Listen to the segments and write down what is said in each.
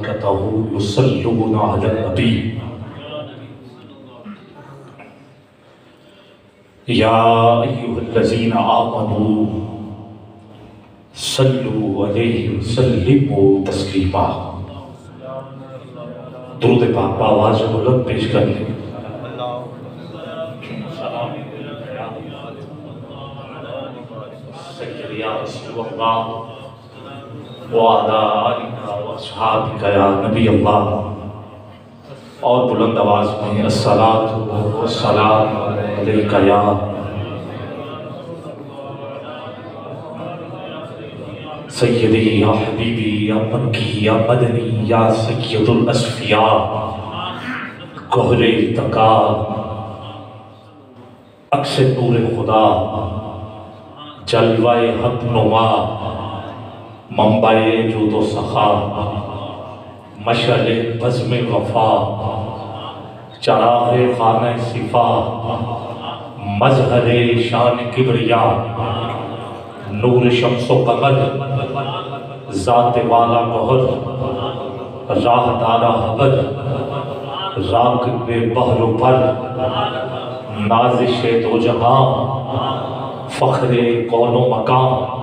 وملائكته يصلون على النبي يا أيها الذين آمنوا صلوا عليه وسلموا تسلیما. درود پاک آواز بلند پیش کر لیں. سید یا رسول اللہ وعلی آلہ واصحابہ یا نبی اللہ. اور بلند آواز میں الصلاۃ والسلام علیکہ یا سیدی یا حبیبی یا مکی یا مدنی یا سید الاسفیاء گہر ارتقا عکس نور خدا جلوہ حق نما منبع جود و سخا مشعل بزم وفا چراغ خانہ صفا مظہر شان کبریا نور شمس و قمر ذات والا گوہر راہ دارا حبر راکب بحر و پر نازش دو جہاں فخر کون و مکان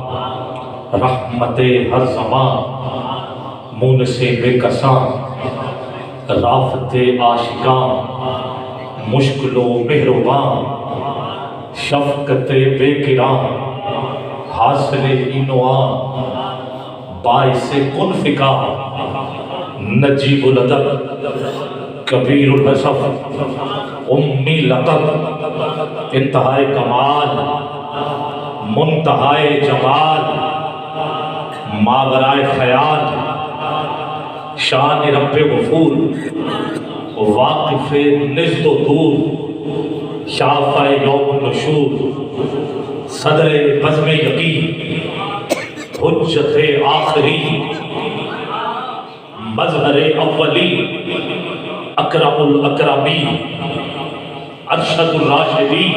رحمت ہر زمان مونس بے کساں رافت عاشقاں مشکل و مہربان شفقت بے کرام حاصل اینوان باعث کن فکا نجیب الادب کبیر الحصف امی لقب انتہائی کمال منتہائی جمال ماورائے خیال شان رب غفور واقف نزد و دور شافع یوم النشور صدر بزم یقین حجت آخری مظہر اولی اکرم الاکرمی ارشد الراشدی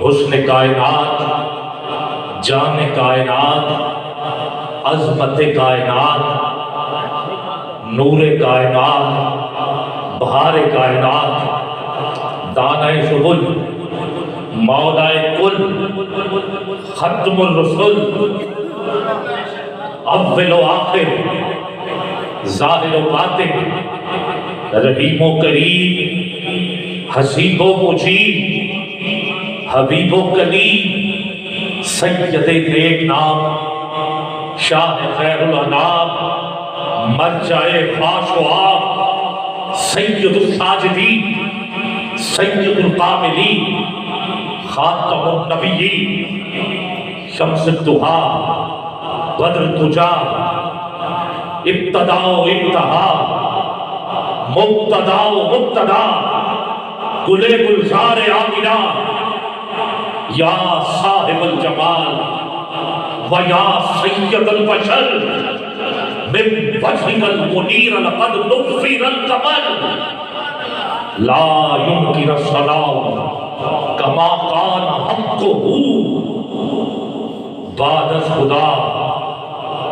حسن کائنات جان کائنات عظمت کائنات نور کائنات بہار کائنات دانہ سبل مولا کل ختم الرسل اول و آخر ظاہر و باطن رحیم و کریم حسیب و مجیب حبیب و کلیم سید نیک نام شاہ خیر الانام مرجع خاص و عام سید الساجدین سید القاملین خاتم النبیین شمس الدہا بدر الدجا ابتدا و انتہا مبتدا و مبتدا گل گلزار آمنہ یا صاحب الجمال و یا سید البشر من وجهك المنیر لقد نفر القمر لا يمكن السلام کما کان حقہ بعد از خدا.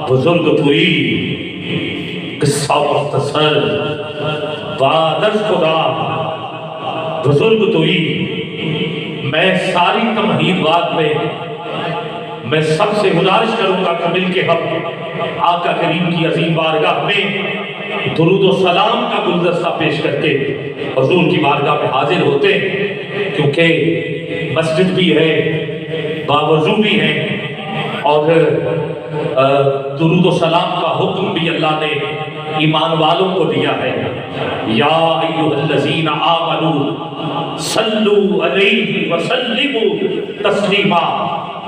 بزرگ توئی قصہ مختصر بعد از خدا بزرگ توئی. میں ساری تمہید بات میں سب سے گزارش کروں گا کہ مل کے ہم آقا کریم کی عظیم بارگاہ میں درود و سلام کا گلدستہ پیش کر کے حضور کی بارگاہ میں حاضر ہوتے ہیں، کیونکہ مسجد بھی ہے باوضو بھی ہے اور درود و سلام کا حکم بھی اللہ نے ایمان والوں کو دیا ہے. یا ایھا الذین آمنوا صلوا علیہ وسلموا تسلیما،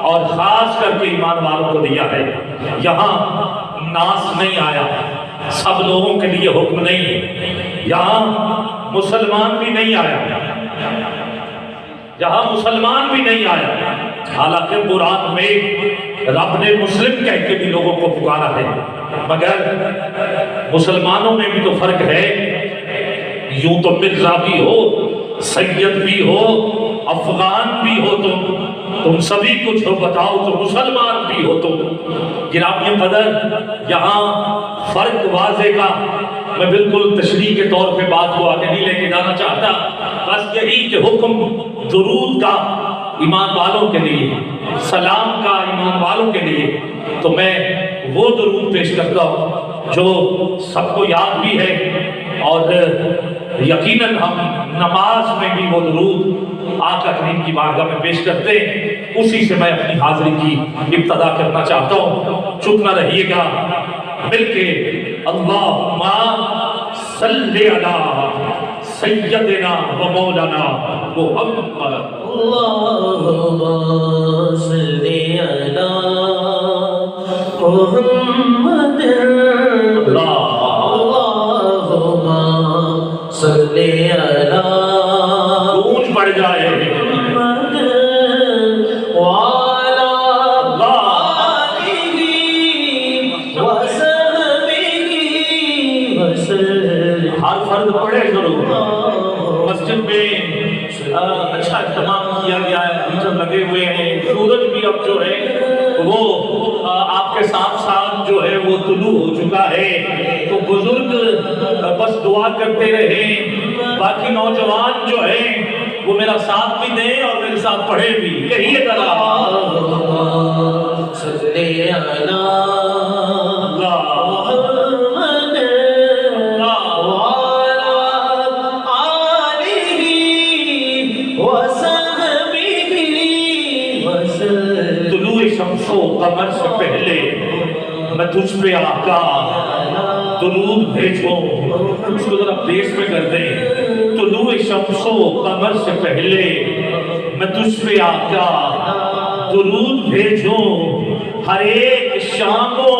اور خاص کر کے ایمان والوں کو دیا ہے. یہاں ناس نہیں آیا، سب لوگوں کے لیے حکم نہیں. یہاں مسلمان بھی نہیں آیا، یہاں مسلمان بھی نہیں آیا. حالانکہ قرآن میں رب نے مسلم کہہ کے بھی لوگوں کو پکارا ہے، مگر مسلمانوں میں بھی تو فرق ہے. یوں تو مرزا بھی ہو، سید بھی ہو، افغان بھی ہو، تو تم سبھی کچھ ہو بتاؤ تو مسلمان بھی ہو تم۔ گرامی قدر یہاں فرق واضح کا میں بالکل تشریح کے طور پہ بات کو آگے نہیں لے کے جانا چاہتا، بس یہی کہ حکم درود کا ایمان والوں کے لیے، سلام کا ایمان والوں کے لیے، تو میں وہ درود پیش کرتا ہوں جو سب کو یاد بھی ہے، اور یقیناً ہم نماز میں بھی وہ درود آقا کریم کی بارگاہ میں پیش کرتے ہیں، اسی سے میں اپنی حاضری کی ابتدا کرنا چاہتا ہوں۔ چپ نہ رہیے گا، مل کے اللہم صلی علی سیدنا و مولانا محمد۔ اللہم صلی علی محمد۔ اللہم صلی علی گونج بڑھ جائے محمد وعلی آلہ وصحبہ وسلم۔ ہر فرد پڑھے ضرور۔ مسجد میں اچھا اہتمام کیا گیا ہے، ہیٹر لگے ہوئے ہیں، سورج بھی اب جو ہے وہ آپ کے ساتھ ساتھ جو ہے وہ طلوع ہو چکا ہے، تو بزرگ بس دعا کرتے رہیں، باقی نوجوان جو ہیں وہ میرا ساتھ بھی دیں اور میرے ساتھ پڑھے بھی، یہی ہے ذرا۔ صلی علی شمس و قمر سے پہلے میں تجھ پہ آقا درود بھیجوں، اس کو ذرا بیس میں کر دیں۔ طلوع شمس و قمر سے پہلے میں تجھ پہ آقا درود بھیجوں، ہر ایک شام و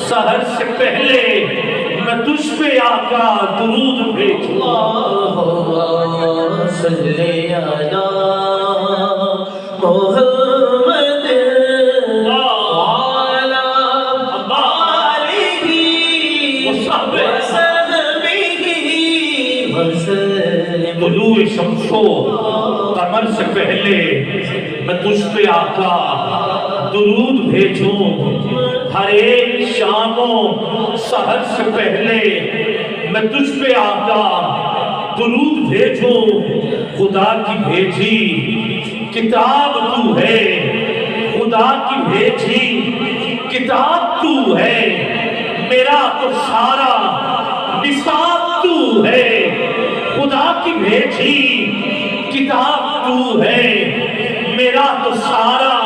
سحر سے پہلے میں تجھ پہ آقا درود بھیجوں۔ اللہم صلی علی محمد طلوع شمس و قمر سے پہلے میں تجھ پہ آقا درود بھیجوں، ہر ایک شام و سحر سے پہلے میں تجھ پہ آقا درود بھیجوں۔ خدا کی بھیجی کتاب تو ہے، خدا کی بھیجی کتاب تو ہے، میرا تو سارا نصاب تو ہے۔ خدا کی بھیجی کتاب تو ہے، میرا تو سارا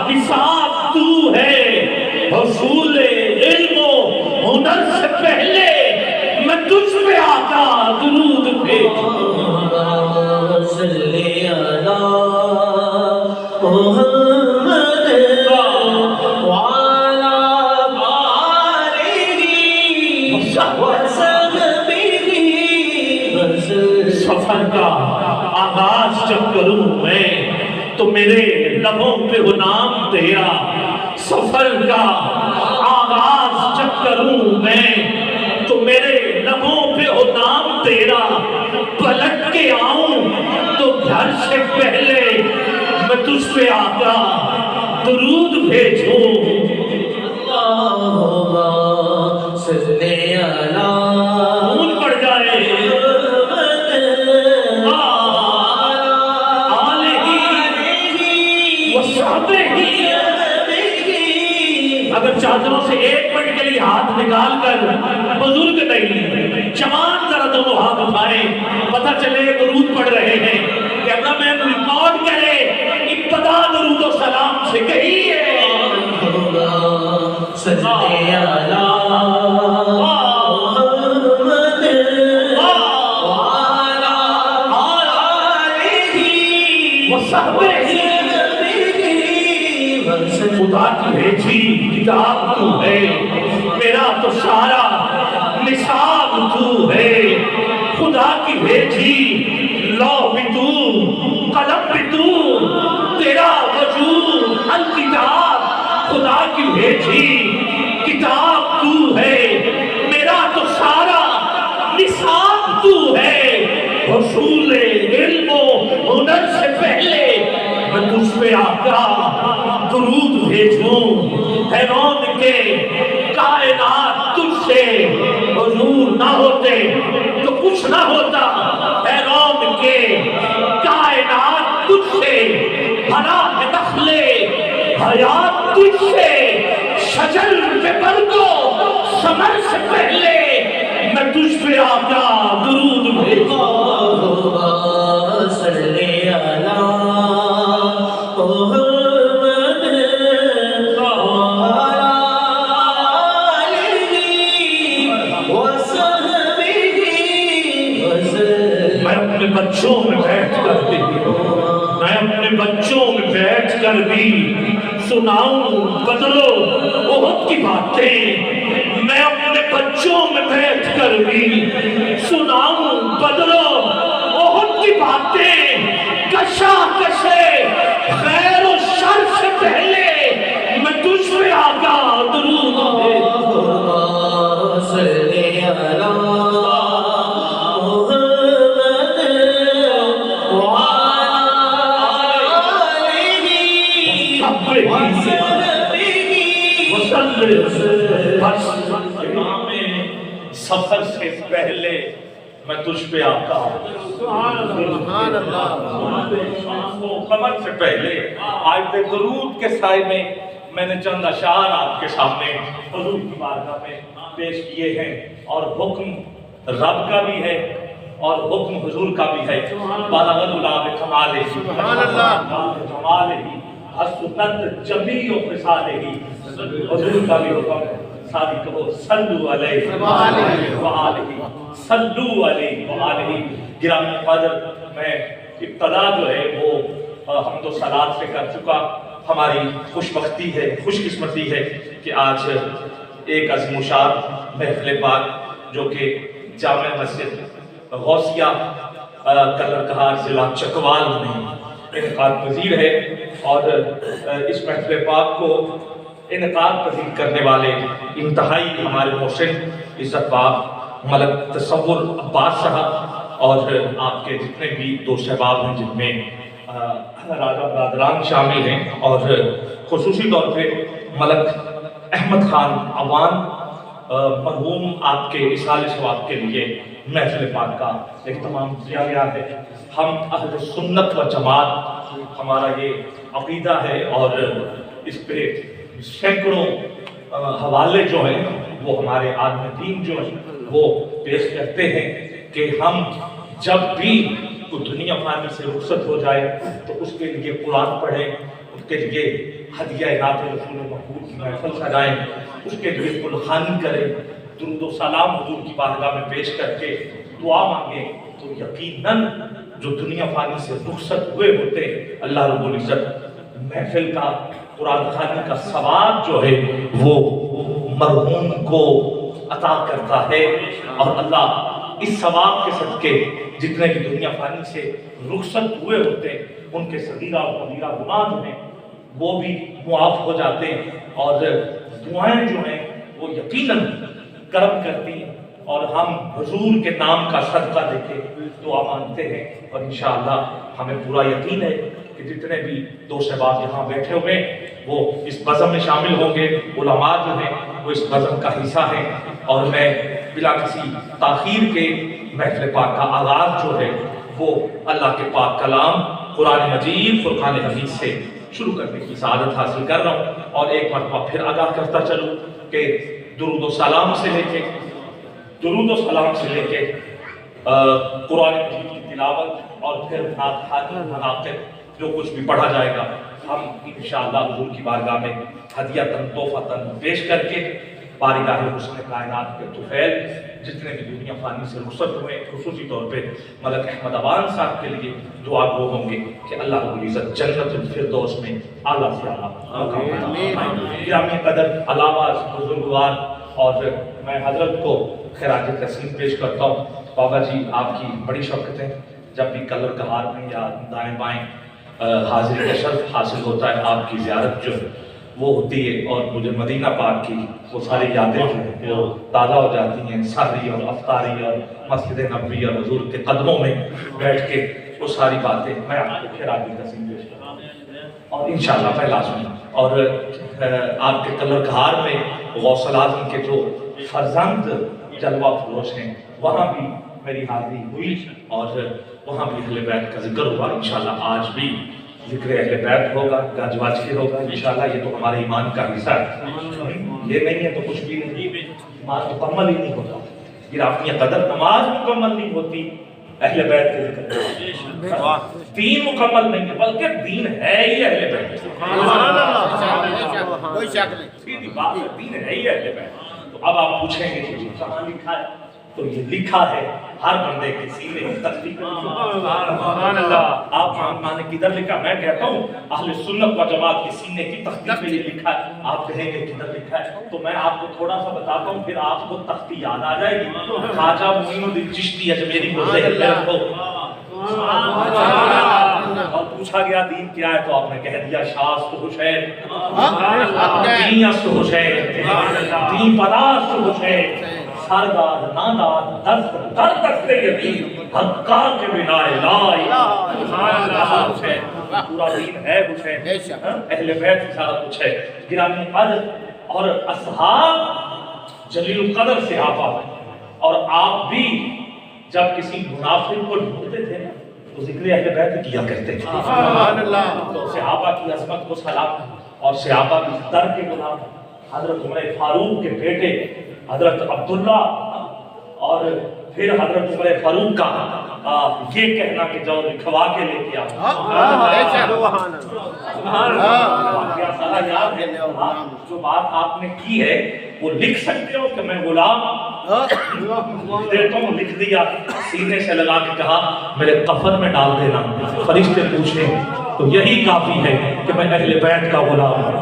نصاب تو ہے۔ حصول علم و ہنر سے پہلے میں تجھ پہ آقا درود بھیجوں۔ صلی علی محمد وعلی آلہ وصحبہ وسلم۔ سفر کا آغاز جب کروں میں تو میرے لبوں پہ ہو نام تیرا، سفر کا آغاز جب کروں میں تو میرے لبوں پہ ہو نام تیرا، پلٹ کے آؤں تو گھر سے پہلے میں تجھ پہ آقا درود بھیجوں۔ اللہم صلی علی گونج پڑ جائے اگر چادروں سے ایک منٹ کے لیے ہاتھ نکال کر بزرگ نہیں جوان ذرا دونوں ہاتھ اٹھائیں، پتہ چلے درود پڑھ رہے ہیں، کیمرہ مین ریکارڈ کرے ابتدا درود و سلام سے کہیے صلی علی خدا کی بھیجی کتاب تو ہے، میرا تو سارا نصاب تو ہے۔ خدا کی بھیجی لوح بھی تو، قلم بھی تو، تیرا وجود الکتاب۔ خدا کی بھیجی کتاب تو ہے، میرا تو سارا نصاب تو ہے۔ حصول علم و ہنر سے پہلے میں تجھ پہ آقا حیران کے کائنات تجھ سے حضور نہ ہوتے تو کچھ نہ ہوتا، حیران کے کائنات تجھ سے بھرا ہے دخل حیات تجھ سے، شجر پہ برگو ثمر سے پہلے میں تجھ پہ آقا درود بھیجتا صلی علی محمد وعلی آلہ وصحبہ وسلم۔ میں اپنے بچوں میں بیٹھ کر بھی سناؤں بدلو احد کی باتیں، میں اپنے بچوں میں بیٹھ کر بھی سناؤں بدلو احد کی باتیں، کشا کشے خیر و شر سے پہلے میں تجھ پہ آقا درود صلی علی سفر سے پہلے میں تجھ پہ آقا قمر سے پہلے آیت درود کے سائے میں نے چند اشعار آپ کے سامنے حضور کی بارگاہ میں پیش کیے ہیں، اور حکم رب کا بھی ہے اور حکم حضور کا بھی ہے۔ بالغت العاب کمالہ جمالہ حسنت جمیع خصالہ، حضور کا بھی حکم ہے، ساری کہو صلو علیہ وآلہ، صلو علیہ وآلہ۔ گرامی قدر، میں ابتدا جو ہے وہ حمد و صلات سے کر چکا۔ ہماری خوش بختی ہے، خوش قسمتی ہے کہ آج ایک عظیم الشان محفل پاک جو کہ جامع مسجد غوثیہ کلر کہار ضلع چکوال میں انعقاد پذیر ہے، اور اس محفل پاک کو انعقاد پذیر کرنے والے انتہائی ہمارے محسن عزت باب ملک تصور عباس صاحب اور آپ کے جتنے بھی دوست احباب ہیں جن میں راجہ برادران شامل ہیں، اور خصوصی طور پہ ملک احمد خان عوان مرحوم آپ کے اصال ثواب کے لیے محفل پاک کا اہتمام کیا گیا ہے۔ ہم اہل سنت و جماعت ہمارا یہ عقیدہ ہے، اور اس پہ سینکڑوں حوالے جو ہیں وہ ہمارے عالم دین جو ہیں وہ پیش کرتے ہیں کہ ہم جب بھی کوئی دنیا فانی سے رخصت ہو جائے تو اس کے لیے قرآن پڑھیں، اس کے لیے ہدیہ نعت رسول مقبول کی محفل سجائیں، اس کے لیے قلخانی کریں، درود و سلام حضور کی بارگاہ میں پیش کر کے دعا مانگیں، تو یقیناً جو دنیا فانی سے رخصت ہوئے ہوتے اللہ رب العزت محفل کا قرآن خوانی کا ثواب جو ہے وہ مرحوم کو عطا کرتا ہے، اور اللہ اس ثواب کے صدقے جتنے بھی دنیا فانی سے رخصت ہوئے ہوتے ہیں ان کے صغیرہ و کبیرہ گناہ جو ہیں وہ بھی معاف ہو جاتے ہیں، اور دعائیں جو ہیں وہ یقیناً کرم کرتی ہیں، اور ہم حضور کے نام کا صدقہ دے کے دعا مانگتے ہیں، اور انشاءاللہ ہمیں پورا یقین ہے کہ جتنے بھی دوست احباب یہاں بیٹھے ہوئے وہ اس بزم میں شامل ہوں گے، علماء جو ہیں وہ اس بزم کا حصہ ہیں، اور میں بلا کسی تاخیر کے محفل پاک کا آغاز جو ہے وہ اللہ کے پاک کلام قرآن مجید فرقان حمید سے شروع کرنے کی سعادت حاصل کر رہا ہوں، اور ایک مرتبہ پھر آگاہ کرتا چلوں کہ درود و سلام سے لے کے قرآن مجید کی تلاوت اور پھر نعت خوانی مناقب جو کچھ بھی پڑھا جائے گا ہم انشاءاللہ حضور کی بارگاہ میں ہدیۃً تحفۃً پیش کر کے بارگاہ حسن کائنات کے طفیل جتنے بھی دنیا فانی سے رخصت ہوئے خصوصی طور پہ ملک احمد عوان صاحب کے لیے دعا گو ہوں گے کہ اللہ رب العزت جنت الفردوس میں اعلیٰ سے اعلیٰ گرامی قدر علاوہ بزرگوار، اور میں حضرت کو خراج تحسین پیش کرتا ہوں۔ بابا جی آپ کی بڑی شوقت ہے، جب بھی کلر کہار میں یا دائیں بائیں حاضری کا شرف حاصل ہوتا ہے آپ کی زیارت جو ہے وہ ہوتی ہے، اور مجھے مدینہ پاک کی وہ ساری یادیں جو ہیں وہ تازہ ہو جاتی ہیں، سحری اور افطاری اور مسجد نبوی اور حضور کے قدموں میں بیٹھ کے وہ ساری باتیں میں آپ کو خراج تحسین پیش کرتا ہوں۔ اور انشاءاللہ میں لازمی اور آپ کے کلرکھار میں غوث اعظم کے جو فرزند جلوہ فروش ہیں وہاں بھی میری حاضری ہوئی اور وہاں بھی اہل بیت کا ذکر ہوا. انشاءاللہ آج بھی ذکر اہل بیت ہوگا، گاج واج کے ہوگا انشاءاللہ. یہ تو ہمارے ایمان کا حصہ ہے، یہ نہیں ہے تو کچھ بھی نہیں، ایمان مکمل ہی نہیں ہوتا. یہ اپنی قدر نماز مکمل نہیں ہوتی اہل بیت کے ذکر. دین مکمل نہیں ہے بلکہ دین ہے ہی اہل بیت. کوئی شک نہیں، سیدھی بات ہے، دین ہے ہی اہل بیت. تو اب آپ پوچھیں گے کہ یہ کہاں لکھا ہے؟ تو یہ لکھا ہے ہر بندے کے سینے کی تصدیق. سبحان اللہ. آپ نے کدھر لکھا؟ میں کہتا ہوں اہل سنت و جماعت کے سینے کی تصدیق میں یہ لکھا ہے. آپ کہیں گے کدھر لکھا ہے؟ تو میں آپ کو تھوڑا سا بتاتا ہوں، پھر آپ کو تختی یاد آ جائے گی. خواجہ معین الدین چشتی اجمیری کو ذہن میں رکھو. اور پوچھا گیا دین کیا ہے تو آپ نے کہہ دیا شاست حسین، دین است حسین، دین پداست حسین، سردار نادار دست در دست یتیم حقار کے بنا لا الہ حسین. پورا دین ہے حسین، اہل بیت کی سارا کچھ ہے. گرامی قدر اور اصحاب جلیل القدر صحابہ ہیں. اور آپ بھی جب کسی منافق کو ڈھونڈتے تھے نا تو ذکر اہل بیت کیا کرتے تھے. سبحان اللہ. تو صحابہ کی عظمت کو سلام اور صحابہ کی در کے غلام حضرت عمر فاروق کے بیٹے حضرت عبداللہ اور پھر حضرت عمر فاروق کا یہ کہنا کہ جو لکھوا کے لے کے جو بات آپ نے کی ہے وہ لکھ سکتے ہو کہ میں غلام دیتا ہوں، لکھ دیا، سینے سے لگا کے کہا میرے کفن میں ڈال دینا. فرشتے پوچھیں تو یہی کافی ہے کہ میں اہل بیت کا غلام ہوں.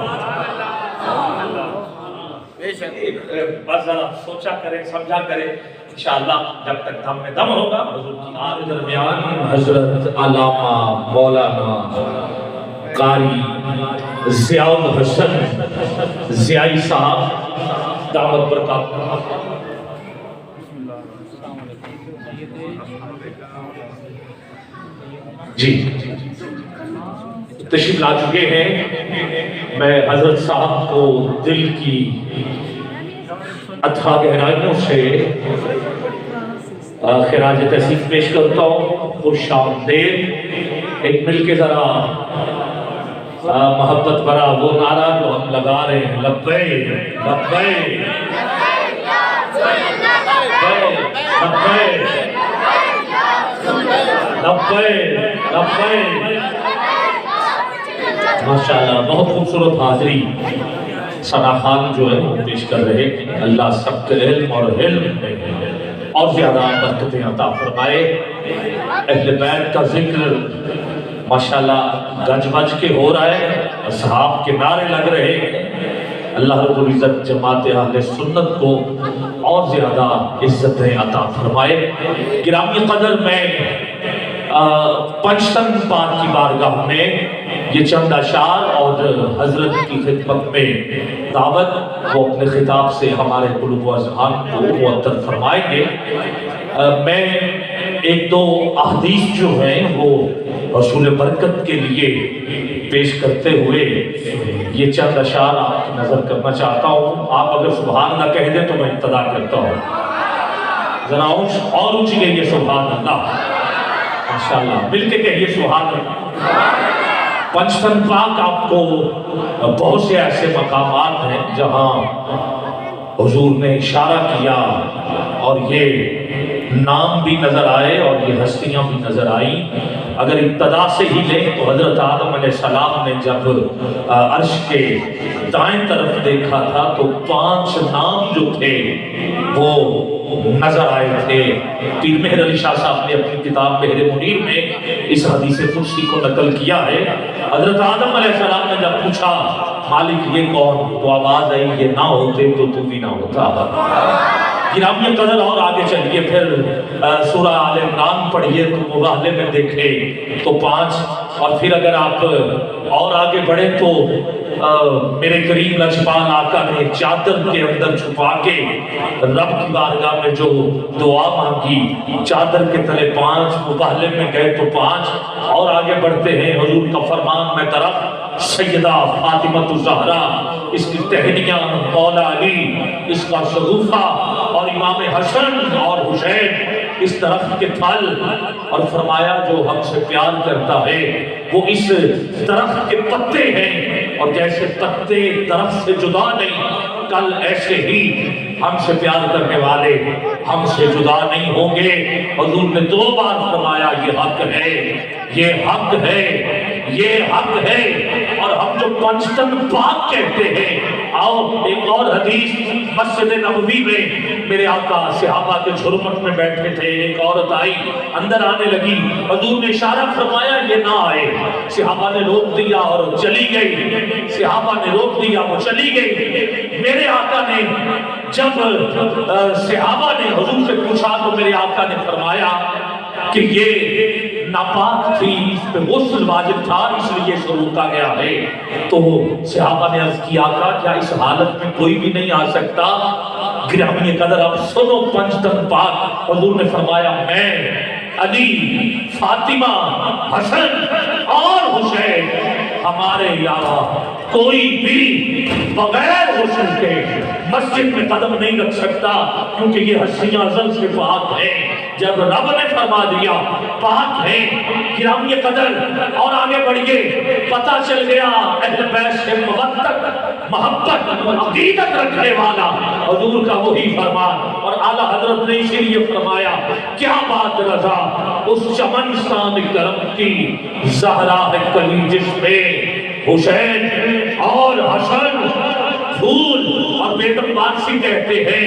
بس ذرا سوچا کریں، سمجھا کریں. انشاءاللہ جب تک دم میں دم ہوگا حضور کی آل درمیان حضرت علامہ مولانا قاری ضیاء الحسن ضیائی صاحب دعوت برکات. جی تشریف لا چکے ہیں. میں حضرت صاحب کو دل کی اتھا گہرائیوں سے خراج تحسین پیش کرتا ہوں. خوش آمدید. ایک مل کے ذرا محبت بھرا وہ نعرہ جو ہم لگا رہے ہیں، لبیک لبیک لبیک لبیک. ماشاءاللہ بہت خوبصورت حاضری ثنا خان جو ہے وہ پیش کر رہے ہیں. اللہ سب کے علم اور علم میں اور زیادہ برکتیں عطا فرمائے. اہل بیت کا ذکر ماشاءاللہ گج بج کے ہو رہا ہے، اصحاب کے نعرے لگ رہے ہیں. اللہ رب العزت جماعت اہل سنت کو اور زیادہ عزتیں عطا فرمائے. گرامی قدر میں پنجتن پاک کی بارگاہ میں یہ چند اشعار اور حضرت کی خدمت میں دعوت وہ اپنے خطاب سے ہمارے قلوب و اذہان کو معطر فرمائیں گے. میں ایک دو احادیث جو ہیں وہ رسول برکت کے لیے پیش کرتے ہوئے یہ چند اشعار آپ کی نظر کرنا چاہتا ہوں. آپ اگر سبحان اللہ کہہ دیں تو میں ابتدا کرتا ہوں. ذرا اور اونچی کہیے سبحان اللہ. ماشاءاللہ مل کے کہیے سبحان اللہ. پنجتن پاک آپ کو بہت سے ایسے مقامات ہیں جہاں حضور نے اشارہ کیا اور یہ نام بھی نظر آئے اور یہ ہستیاں بھی نظر آئیں. اگر ابتدا سے ہی لیں تو حضرت آدم علیہ السلام نے جب عرش کے دائیں طرف دیکھا تھا تو 5 نام جو تھے وہ نظر آئے تھے. پیر مہر علی شاہ صاحب نے اپنی کتاب مہر منیر میں اس حدیث قدسی کو نقل کیا ہے. حضرت آدم علیہ السلام نے جب پوچھا مالک یہ کون، تو آواز آئی یہ نہ ہوتے تو تو بھی نہ ہوتا. گرامی قدر اور آگے چلیے پھر سورہ آل عمران پڑھیے تو مباہلے میں دیکھیں تو 5. اور پھر اگر آپ اور آگے بڑھیں تو میرے کریم لجپال آقا نے چادر کے اندر چھپا کے رب کی بارگاہ میں جو دعا مانگی چادر کے تلے 5، مباہلے میں گئے تو 5. اور آگے بڑھتے ہیں حضور کا فرمان میں درخت سیدہ فاطمہ الزہرا، اس کی ٹہنیاں مولا علی، اس کا شگوفہ اور امام حسن اور حسین، اس درخت کے پھل، اور فرمایا جو ہم سے پیار کرتا ہے وہ اس درخت کے پتے ہیں، اور جیسے پتے درخت سے جدا نہیں، کل ایسے ہی ہم سے پیار کرنے والے ہم سے جدا نہیں ہوں گے۔ حضور نے 2 بار فرمایا یہ حق ہے، یہ حق ہے، یہ حق ہے۔ اور ہم جو پنجتن پاک کہتے ہیں، آؤ ایک اور حدیث، مسجد نبوی میں میرے آقا صحابہ کے جھرمٹ میں بیٹھے تھے، ایک عورت آئی اندر آنے لگی، حضور نے اشارہ فرمایا یہ نہ آئے، صحابہ نے روک دیا اور چلی گئی، صحابہ نے روک دیا وہ چلی گئی۔ میرے آقا نے جب صحابہ نے حضور سے پوچھا تو میرے آقا نے فرمایا کہ یہ ناپاک تھی، اس پہ غسل واجب تھا، اس لیے اس کو روکا گیا ہے۔ تو صحابہ نے عرض کیا آقا کیا اس حالت میں کوئی بھی نہیں آ سکتا؟ گرامی قدر اب سنو پنجتن پاک، حضور نے فرمایا میں، علی، فاطمہ، حسن اور حسین، ہمارے علاوہ کوئی بھی بغیر غسل کے مسجد میں قدم نہیں رکھ سکتا، کیونکہ یہ ہستیاں ازل سے پاک ہیں۔ جب رب نے فرما دیا پاک ہیں، گرامی قدر اور آگے بڑھئے، پتہ چل گیا اہل بیت سے مودت، محبت اور عقیدت رکھنے والا حضور کا وہی فرمان، اور اعلیٰ حضرت نے اسی لیے فرمایا کیا بات رضا اس چمنستان کرم کی، زہرا ہے کلی جس پہ حسین اور حسن پھول، اور بیگم بارسی کہتے ہیں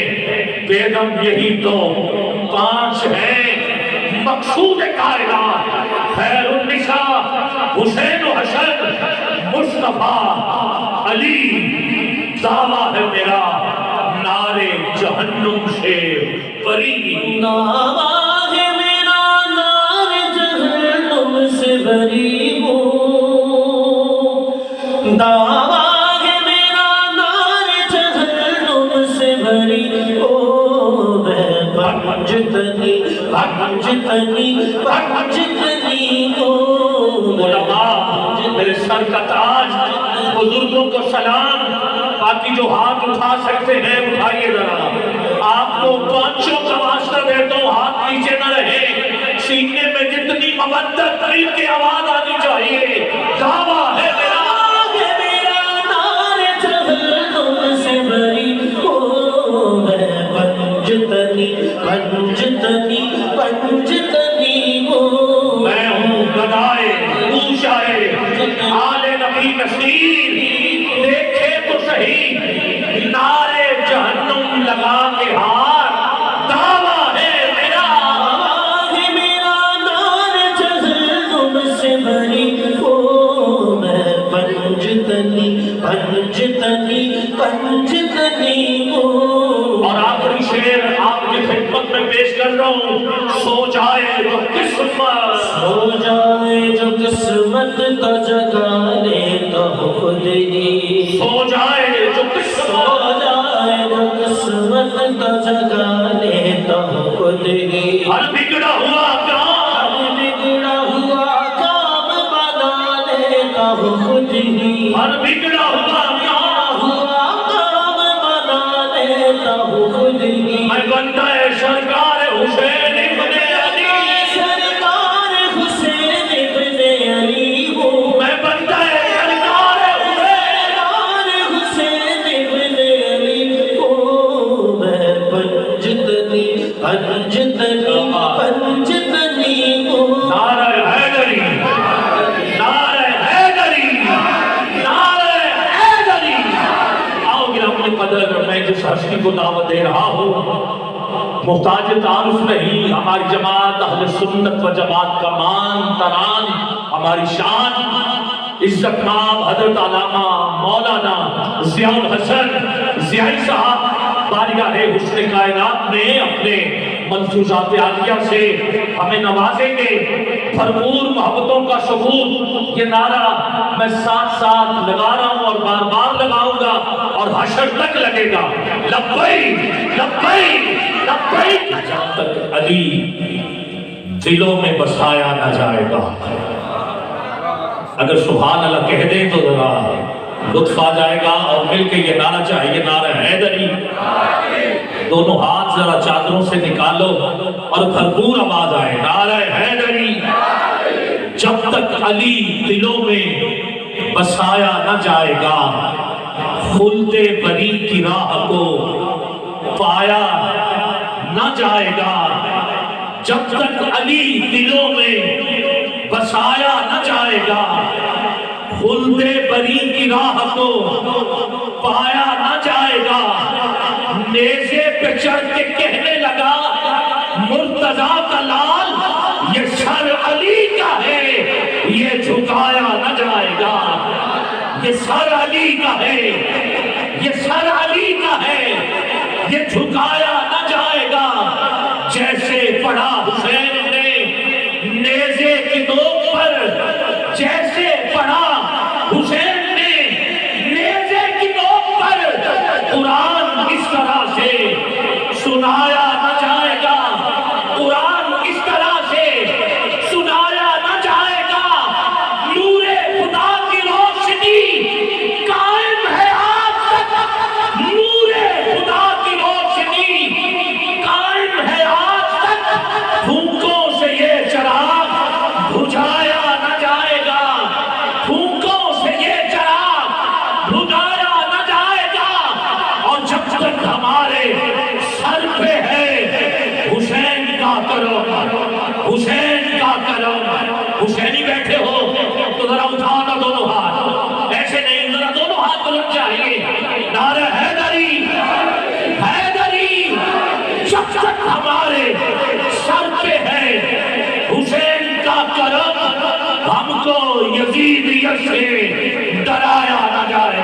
بیگم یہی تو 5 ہیں مقصود کائنات، خیر النساء حسین و حسن مصطفیٰ علی، دعویٰ ہے میرا نارے جہنم سے بری، دعویٰ ہے میرا نارے جہنم سے بری ہوں، دعویٰ ہے میرا نارے جہنم سے بری ہوں، میں پنجتنی ہوں۔ علماء میرے سر کا تاج، بزرگوں کو سلام، باقی جو ہاتھ اٹھا سکتے ہیں اٹھائیے ذرا، آپ کو 5 کا واسطہ دیتا ہوں، ہاتھ نیچے نہ رہے، سینے میں جتنی مودت قریب کی آواز آنی چاہیے، دعویٰ ہے میرا نارے جہنم سے بری ہوں، میں پنجتنی ہوں، میں ہوں گدائے اوشائے آل نبی نصیر، دیکھے تو صحیح نعرے جہنم لگا کے ہار، دعویٰ ہے میرا نارے جہنم سے بری ہوں، میں پنجتنی ہوں۔ اور آخری شعر آپ کی خدمت میں پیش کر رہا ہوں، سو جائے جو قسمت، سو جائے جو قسمت کا جگانے تو خود ہی، سو جائے جو سو قسمت، جائے جو قسمت کا جگانے تو خود ہی، ہر بگڑا ہوا کام، بگڑا ہوا کام بنا لیتا ہوں خود ہی، ہر بگڑا ہوا کام، ہوا کام بنا لیتا ہوں خود ہی، میں بندہ سرکار حسین ابن علی، سرکار حسین ابن علی ہوں، میں بندہ سرکار حسین ابن علی ہوں، میں پنجتنی ہوں، نعرہ حیدری، نعرہ حیدری، نعرہ حیدری۔ آؤ گرامی قدر، میں جس ہستی کو دعوت دے رہا ہوں محتاج تعارف نہیں، ہماری جماعت اہل سنت و جماعت کا مان تران، ہماری شان، عزت مآب حضرت علامہ مولانا ضیاء الحسن ضیائی صاحب بارگاہ حسن کائنات میں اپنے منفوذات عالیہ سے ہمیں نوازیں گے، بھرپور محبتوں کا ثبوت۔ یہ نعرہ میں ساتھ ساتھ لگا رہا ہوں اور بار بار لگاؤں گا اور حشر تک لگے گا، لبیک لبیک لبیک، جب تک علی دلوں میں بسایا نہ جائے گا۔ اگر سبحان اللہ کہہ دیں تو ذرا لطف آ جائے گا، اور مل کے یہ نعرہ چاہیے، نعرہ حیدری۔ دونوں ہاتھ ذرا چادروں سے نکالو اور بھرپور آواز آئے، نعرہ حیدری۔ جب تک علی دلوں میں بسایا نہ جائے گا، خلد بری کی راہ کو پایا نہ جائے گا۔ جب تک علی دلوں میں بسایا نہ جائے گا، خلد بری کی راہ کو پایا نہ جائے گا۔ نیزے پہ چڑھ کے کہنے لگا مرتضیٰ کا لال، یہ سر علی کا ہے، یہ جھکایا نہ جائے گا۔ یہ سر علی کا ہے، یہ سر علی کا ہے، یہ جھکایا نہ جائے گا۔ جیسے پڑھا حسین نے نیزے کی نوک پر، جیسے پڑھا حسین نے نیزے کی نوک پر، قرآن اس طرح سے سنایا نہ جائے گا، قرآن اس طرح سے سنایا نہ جائے گا۔ نور خدا کی روشنی قائم ہے آج تک، نور خدا کی روشنی قائم ہے آج تک۔ پھونکوں سے یہ چراغ بجھایا نہ جائے گا، پھونکوں سے یہ چراغ بجھایا نہ جائے گا۔ اور جب تک ہمارے سر پہ ہے حسین کا کرم، حسین کا کرم۔ حسینی بیٹھے ہو تو ذرا اٹھاؤ نا دونوں ہاتھ، ایسے نہیں، ذرا دونوں ہاتھ بلند چاہیے، نعرہ حیدری، حیدری۔ جب تک ہمارے سر پہ ہے حسین کا کرم، ہم کو یزید سے ڈرایا نہ جائے۔